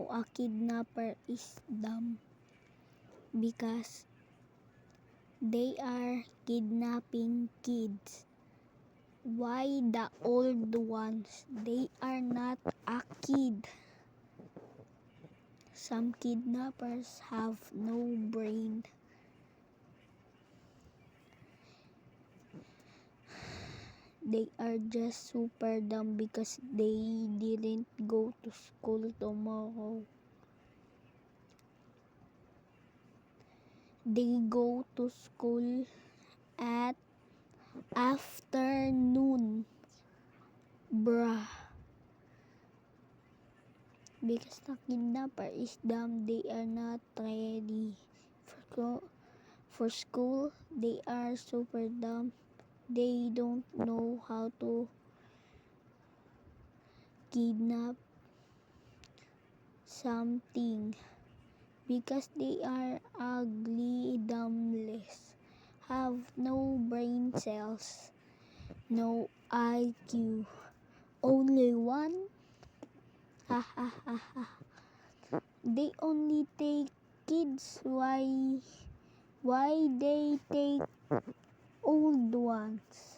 know a kidnapper is dumb because they are kidnapping kids. Why the old ones? They are not a kid. Some kidnappers have no brain. They are just super dumb because they didn't go to school tomorrow. They go to school at afternoon, bruh. Because the kidnapper is dumb, they are not ready for school. They are super dumb. They don't know how to kidnap something because they are ugly, dumbless, have no brain cells, no IQ, only one. Ha ha ha ha. They only take kids. Why they take old ones?